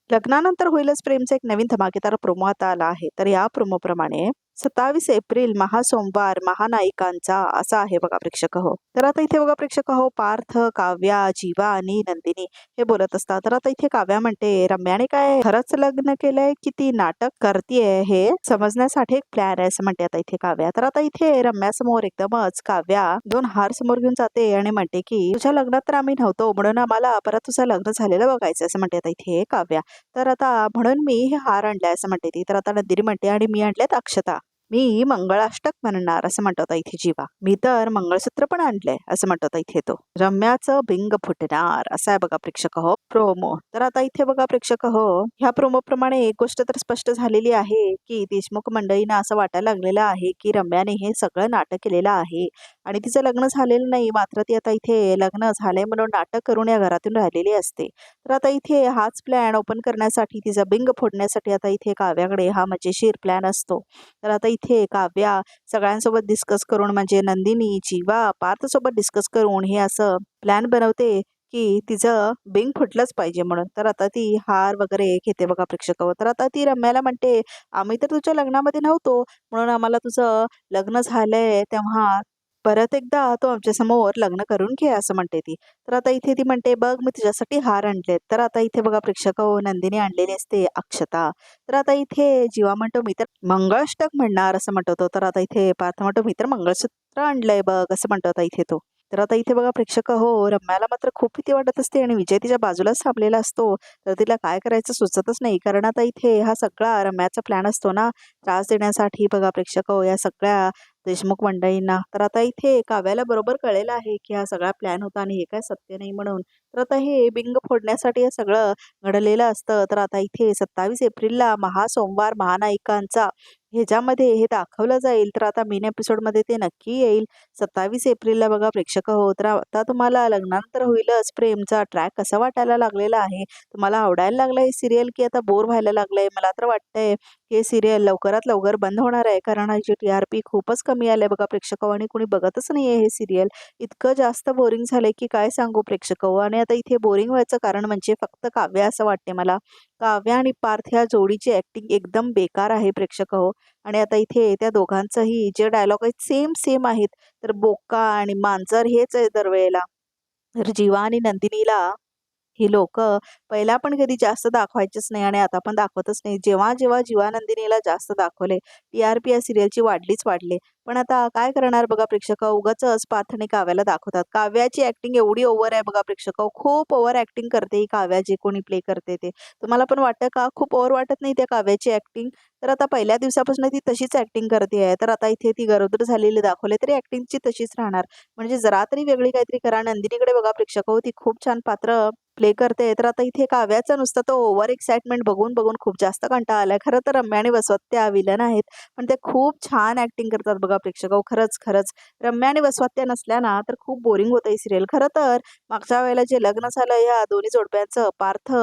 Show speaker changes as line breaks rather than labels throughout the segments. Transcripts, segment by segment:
लग्नानंतर होईलच प्रेमचा एक नवीन धमाकेदार प्रोमो आता आला आहे. तर या प्रोमोप्रमाणे 27 एप्रिल महासोमवार महानायिकांचा असा आहे बघा प्रेक्षक हो. तर आता इथे बघा प्रेक्षक हो, पार्थ, काव्या, जीवा आणि नंदिनी हे बोलत असतात. तर आता इथे काव्या म्हणते, रम्याने काय खरंच लग्न केलंय की ती नाटक करतीये हे समजण्यासाठी एक प्लॅन आहे असं म्हणते आता इथे काव्या. तर आता इथे रम्यासमोर एकदमच काव्या 2 हार समोर घेऊन जाते आणि म्हणते की तुझ्या लग्नात तर आम्ही नव्हतो म्हणून आम्हाला परत तुझं लग्न झालेलं बघायचं असं म्हणते आता इथे काव्या. तर आता म्हणून मी हे हार आणलाय असं म्हणते ती. तर आता नंदिनी म्हणते आणि मी आणल्यात अक्षता. मी मंगळाष्टक म्हणणार असं म्हणतो आता इथे जीवा. मी तर मंगळसूत्र पण आणलंय असं म्हणतो आता इथे तो. रम्याचं बिंग फुटणार असं आहे बघा प्रेक्षक हो प्रोमो. तर आता इथे बघा प्रेक्षक हो, ह्या प्रोमो प्रमाणे एक गोष्ट तर स्पष्ट झालेली आहे की देशमुख मंडळींना असं वाटायला लागलेलं आहे की रम्याने हे सगळं नाटक केलेलं आहे आणि तिचं लग्न झालेलं नाही. मात्र ती आता इथे लग्न झालंय म्हणून नाटक करून या घरातून राहिलेली असते. तर आता इथे हाच प्लॅन ओपन करण्यासाठी, तिचा बिंग फोडण्यासाठी आता इथे काव्याकडे हा मजेशीर प्लॅन असतो. तर आता इथे काव्या सगळ्यांसोबत डिस्कस करून म्हणजे नंदिनी, जीवा, पार्थसोबत डिस्कस करून हे असं प्लॅन बनवते की तिचं बिंग फुटलंच पाहिजे म्हणून. तर आता ती हार वगैरे घेते बघा प्रेक्षकावर. तर आता ती रम्याला म्हणते, आम्ही तर तुझ्या लग्नामध्ये नव्हतो म्हणून आम्हाला तुझं लग्न झालंय तेव्हा परत एकदा तू आमच्यासमोर लग्न करून घे असं म्हणते ती. तर आता इथे ती म्हणते, बघ मी तुझ्यासाठी हार आणलेत. तर आता इथे बघा प्रेक्षक हो, नंदिनी आणलेली असते अक्षता. तर आता इथे जीवा म्हणतो, मी तर मंगळाष्टक म्हणणार असं म्हणतो तो. तर आता इथे पार्थ म्हणतो, मी तर मंगळसूत्र आणलंय बघ असं म्हणतो आता इथे तो. तर आता इथे बघा प्रेक्षक हो, रम्याला मात्र खूप भीती वाटत असते आणि विजय तिच्या बाजूलाच थांबलेला असतो. तर तिला काय करायचं सुचतच नाही. कारण आता इथे हा सगळा रम्याचा प्लॅन असतो ना, त्रास देण्यासाठी बघा प्रेक्षक हो, या सगळ्या देशमुख मंडळींना. तर आता इथे काव्याला बरोबर कळलेलं आहे की हा सगळा प्लॅन होता आणि हे काय सत्य नाही म्हणून. तर आता हे बिंग फोडण्यासाठी हे सगळं घडलेलं असतं. तर आता इथे 27 एप्रिलला महासोमवार महानायिकांचा ह्याच्यामध्ये हे दाखवलं जाईल. तर आता मेन एपिसोडमध्ये ते नक्की येईल 27 एप्रिलला बघा प्रेक्षक हो. तर आता तुम्हाला लग्नानंतर होईलच प्रेमचा ट्रॅक कसा वाटायला लागलेला आहे? तुम्हाला आवडायला लागलं हे सिरियल की आता बोर व्हायला लागलंय? मला तर वाटतंय हे सिरियल लवकरात लवकर बंद होणार आहे. कारण ह्याची TRP खूपच कमी आले बघा प्रेक्षक आणि कुणी बघतच नाहीये हे सिरियल. इतकं जास्त बोरिंग झालंय की काय सांगू प्रेक्षक आणि आता इथे बोरिंग व्हायचं कारण म्हणजे फक्त काव्य असं वाटते मला. काव्य आणि पार्थ ह्या जोडीची ऍक्टिंग एकदम बेकार आहे प्रेक्षक आणि आता इथे त्या दोघांचंही जे डायलॉग आहेत सेम सेम आहेत. तर बोका आणि मांजर हेच आहे दरवेळेला. तर जीवा आणि नंदिनीला ही लोकं पहिला पण कधी जास्त दाखवायचीच नाही आणि आता पण दाखवतच नाही. जेव्हा जेव्हा जीवानंदिनीला जास्त दाखवले, TRP या सिरियलची वाढलीच वाढली. पण आता काय करणार बघा प्रेक्षक, उगाचच पाथ आणि काव्याला दाखवतात. काव्याची ॲक्टिंग एवढी ओव्हर आहे बघा प्रेक्षक, खूप ओव्हर ॲक्टिंग करते ही काव्या, जे कोणी प्ले करते ते. तुम्हाला पण वाटतं का? खूप ओव्हर वाटत नाही त्या काव्याची ॲक्टिंग? तर आता पहिल्या दिवसापासून ती तशीच ॲक्टिंग करते आहे. तर आता इथे ती गरोदर झालेली दाखवली तरी ॲक्टिंगची तशीच राहणार. म्हणजे जरा तरी वेगळी काहीतरी करा. नंदिनीकडे बघा प्रेक्षक ती खूप छान पात्र प्ले करते. तर आता इथे काव्याचा नुसता तो ओव्हर एक्साइटमेंट बघून बघून खूप जास्त कंटाळा आलाय. खरं तर रम्या आणि वसवत त्या विलन आहेत, पण ते खूप छान ऍक्टिंग करतात बघा प्रेक्षक. खरंच खरंच रम्या आणि वसवत्या नसल्या ना तर खूप बोरिंग होतं ही सिरियल. खरं तर मागच्या वेळेला जे लग्न झालं या दोन्ही जोडप्यांचं, पार्थ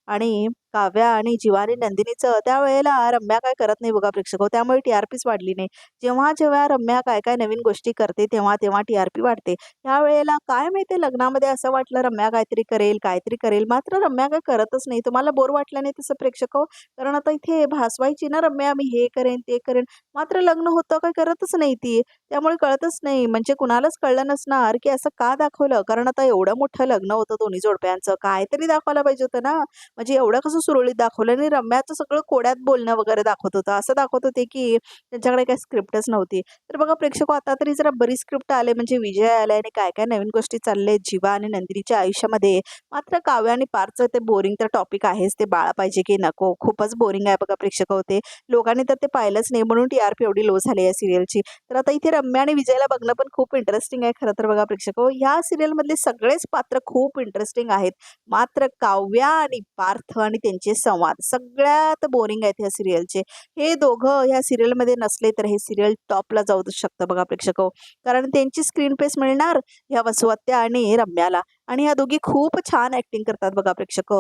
आणि काव्या आणि जीवानी नंदिनीचं, त्यावेळेला रम्या काय करत नाही बघा प्रेक्षक, त्यामुळे TRPच वाढली नाही. जेव्हा जेव्हा रम्या काय काय नवीन गोष्टी करते तेव्हा तेव्हा TRP वाढते. त्यावेळेला काय माहिती लग्नामध्ये असं वाटलं रम्या काहीतरी करेल, काहीतरी करेल, मात्र रम्या काय करतच नाही. तुम्हाला बोर वाटलं नाही तसं प्रेक्षक हो? कारण आता इथे भासवायची ना रम्या, मी हे करेन, ते करेन, मात्र लग्न होतं काय करतच नाही ती. त्यामुळे कळतच नाही. म्हणजे कुणालाच कळलं नसणार की असं का दाखवलं? कारण आता एवढं मोठं लग्न होतं दोन्ही जोडप्यांचं, काहीतरी दाखवायला पाहिजे होतं ना. म्हणजे एवढं कसं सुरळीत दाखवलं आणि रम्याचं सगळं कोड्यात बोलणं वगैरे दाखवत होतं. असं दाखवत होते की त्यांच्याकडे काही स्क्रिप्टच नव्हती. तर बघा प्रेक्षक आता तरी जरा बरी स्क्रिप्ट आले, म्हणजे विजय आलाय आणि काय काय नवीन गोष्टी चालले जीवा आणि नंदिनीच्या आयुष्यामध्ये. मात्र काव्य आणि पार्थचं ते बोरिंग तर टॉपिक आहेच, ते बाळा पाहिजे की नको, खूपच बोरिंग आहे बघा प्रेक्षक होते. लोकांनी तर ते पाहिलंच नाही म्हणून TRP एवढी लो झाली या सिरियलची. तर आता इथे रम्या आणि विजयला बघणं पण खूप इंटरेस्टिंग आहे खरं तर बघा प्रेक्षक ह्या सिरियल मधले सगळेच पात्र खूप इंटरेस्टिंग आहेत. मात्र काव्या आणि पार्थ आणि त्यांचे संवाद सगळ्यात बोरिंग आहेत ह्या सिरियलचे. हे दोघं ह्या सिरियलमध्ये नसले तर हे सिरियल टॉपला जाऊ शकतं बघा प्रेक्षक कारण त्यांची स्क्रीन पेस मिळणार ह्या वसवत्या आणि रम्याला. आणि ह्या दोघी खूप छान ऍक्टिंग करतात बघा प्रेक्षक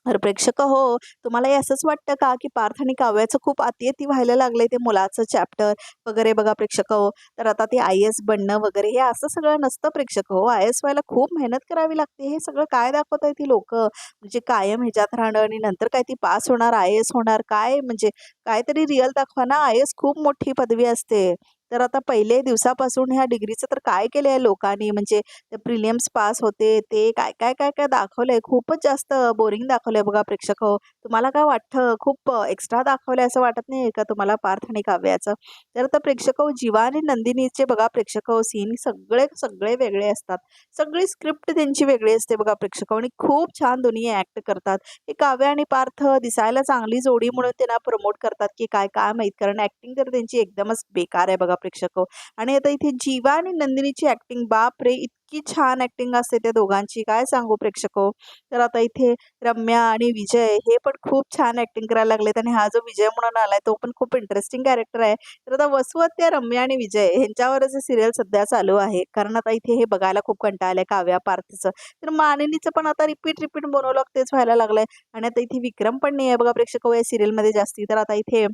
तर प्रेक्षक हो, तुम्हालाही असंच वाटतं का, की पार्थ आणि काव्याचं खूप अति-अति व्हायला लागलंय ते मुलाचं चॅप्टर वगैरे बघा प्रेक्षक हो. तर आता ते आय-ए-एस बनणं वगैरे हे असं सगळं नसतं प्रेक्षक हो. आय-ए-एस व्हायला खूप मेहनत करावी लागते. हे सगळं काय दाखवत आहेत ती लोकं. म्हणजे कायम ह्याच्यात राहणं आणि नंतर काय ती पास होणार, आय-ए-एस होणार. काय म्हणजे काहीतरी रिअल दाखवा ना. आय-ए-एस खूप मोठी पदवी असते. तर आता पहिले दिवसापासून ह्या डिग्रीचं तर काय केलंय लोकांनी म्हणजे ते प्रिलिम्स पास होते, ते काय, काय, काय, काय दाखवलंय. खूपच जास्त बोरिंग दाखवलंय बघा प्रेक्षक हो. तुम्हाला काय वाटतं खूप एक्स्ट्रा दाखवलंय असं वाटत नाही का तुम्हाला पार्थ आणि काव्याचं? तर आता प्रेक्षक हो, जीवा आणि नंदिनीचे बघा प्रेक्षक हो सीन सगळे सगळे वेगळे असतात. सगळी स्क्रिप्ट त्यांची वेगळी असते बघा प्रेक्षक हो आणि खूप छान दोन्ही ॲक्ट करतात. हे काव्य आणि पार्थ दिसायला चांगली जोडी म्हणून त्यांना प्रमोट करतात, की काय काय माहीत कारण ॲक्टिंग तर त्यांची एकदमच बेकार आहे बघा प्रेक्षक हो. आणि आता इथे जीवा आणि नंदिनीची ॲक्टिंग बापरे! इतकी छान ॲक्टिंग असते त्या दोघांची काय सांगू प्रेक्षक हो. तर आता इथे रम्या आणि विजय हे पण खूप छान ॲक्टिंग करायला लागलेत आणि हा जो विजय म्हणून आलाय तो पण खूप इंटरेस्टिंग कॅरेक्टर आहे. तर आता वसुहत्या, रम्या आणि विजय ह्यांच्यावरच हे सीरियल सध्या चालू आहे. कारण आता इथे हे बघायला खूप कंटाळा आलाय काव्या, पार्थचं. तर मानिनीचं पण आता रिपीट मोनोलॉग तेच व्हायला लागलंय आणि आता इथे विक्रम पण नाही आहे बघा प्रेक्षक हो या सीरियलमध्ये जास्ती. तर आता इथे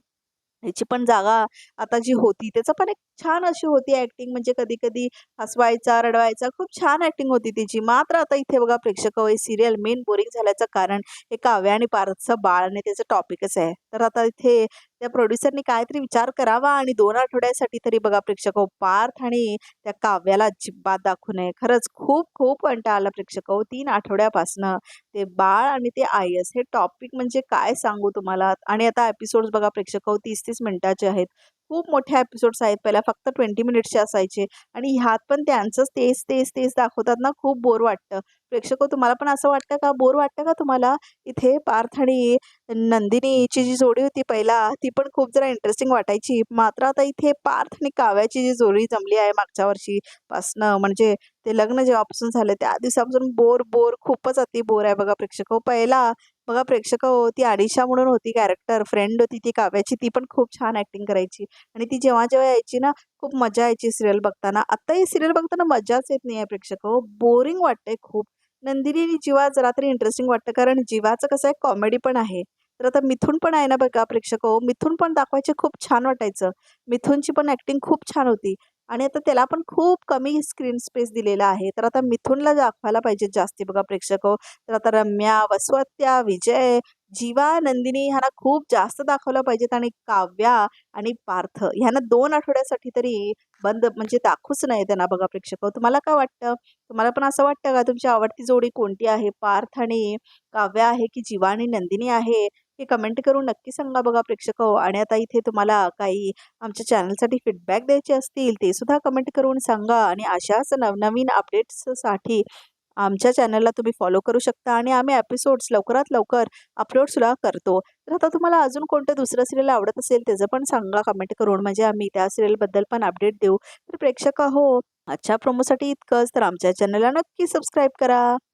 ह्याची पण जागा आता जी होती त्याचं पण एक छान अशी होती ॲक्टिंग म्हणजे कधी-कधी हसवायचा, रडवायचा खूप छान ॲक्टिंग होती तिची. मात्र आता इथे बघा प्रेक्षक हो, हे सीरियल मेन बोरिंग झाल्याचं कारण हे काव्या आणि पार्थचं बाळ आणि त्याचं टॉपिकच आहे. तर आता इथे त्या प्रोड्युसरनी काहीतरी विचार करावा आणि 2 आठवड्यासाठी तरी बघा प्रेक्षक हो, पार्थ आणि त्या काव्याला अजिबात दाखवू नये. खरंच खूप कंटाळा आला प्रेक्षक हो, 3 आठवड्यापासनं. ते बाळ आणि ते आय-एस हे टॉपिक म्हणजे काय सांगू तुम्हाला आणि आता एपिसोड्स बघा प्रेक्षक हो 30-30 मिनिटाचे आहेत. खूप मोठे एपिसोड्स आहेत. पहिला फक्त 20 मिनिट्सचे असायचे आणि ह्यात पण त्यांचंच तेच दाखवतात ना खूप बोर वाटतं. प्रेक्षक हो तुम्हाला पण असं वाटतं का? बोर वाटतं का तुम्हाला? इथे पार्थ आणि नंदिनीची जी जोडी होती पहिला ती पण खूप जरा इंटरेस्टिंग वाटायची. मात्र आता इथे पार्थ आणि काव्याची जी जोडी जमली आहे मागच्या वर्षीपासनं म्हणजे ते लग्न जेव्हापासून झालं त्या दिवसापासून बोर खूपच अति बोर आहे बघा प्रेक्षक हो. पहिला बघा प्रेक्षक हो, ती अनिशा म्हणून होती कॅरेक्टर फ्रेंड होती ती काव्याची, ती पण खूप छान ॲक्टिंग करायची आणि ती जेव्हा यायची ना, खूप मजा यायची सीरियल बघताना. आता ही सीरियल बघताना मजाच येत नाही आहे प्रेक्षक हो, बोरिंग वाटतंय खूप. नंदिनी आणि जीवा जरा तरी इंटरेस्टिंग वाटतं कारण जीवाचं कसं आहे कॉमेडी पण आहे. तर आता मिथून पण आहे ना बघा प्रेक्षक हो, मिथून पण दाखवायचे खूप छान वाटायचं. मिथूनची पण ॲक्टिंग खूप छान होती. आणि आता त्याला पण खूप कमी स्क्रीन स्पेस दिलेला आहे. तर आता मिथुनला दाखवायला पाहिजे जास्ती बघा प्रेक्षक हो. तर आता रम्या, वसवत्या, विजय, जीवा, नंदिनी ह्यांना खूप जास्त दाखवलं पाहिजेत आणि काव्या आणि पार्थ ह्यांना 2 आठवड्यासाठी तरी बंद म्हणजे दाखवूच नाही त्यांना बघा प्रेक्षक हो. तुम्हाला काय वाटतं? तुम्हाला पण असं वाटतं का तुमची आवडती जोडी कोणती आहे? पार्थ आणि काव्या आहे की जीवा आणि नंदिनी आहे? हे कमेंट करून नक्की सांगा बघा प्रेक्षक हो. आणि आता इथे तुम्हाला काही आमच्या चॅनलसाठी फीडबॅक द्यायचे असतील ते सुद्धा कमेंट करून सांगा आणि अशाच नवनवीन अपडेट्ससाठी आमच्या चॅनलला तुम्ही फॉलो करू शकता आणि आम्ही एपिसोड्स लवकरात लवकर अपलोडसुद्धा करतो. तर आता तुम्हाला अजून कोणतं दुसरं सिरियल आवडत असेल त्याचं पण सांगा कमेंट करून म्हणजे आम्ही त्या सिरियलबद्दल पण अपडेट देऊ. तर प्रेक्षक हो, आजच्या प्रोमोसाठी इतकंच. तर आमच्या चॅनलला नक्की सबस्क्राईब करा.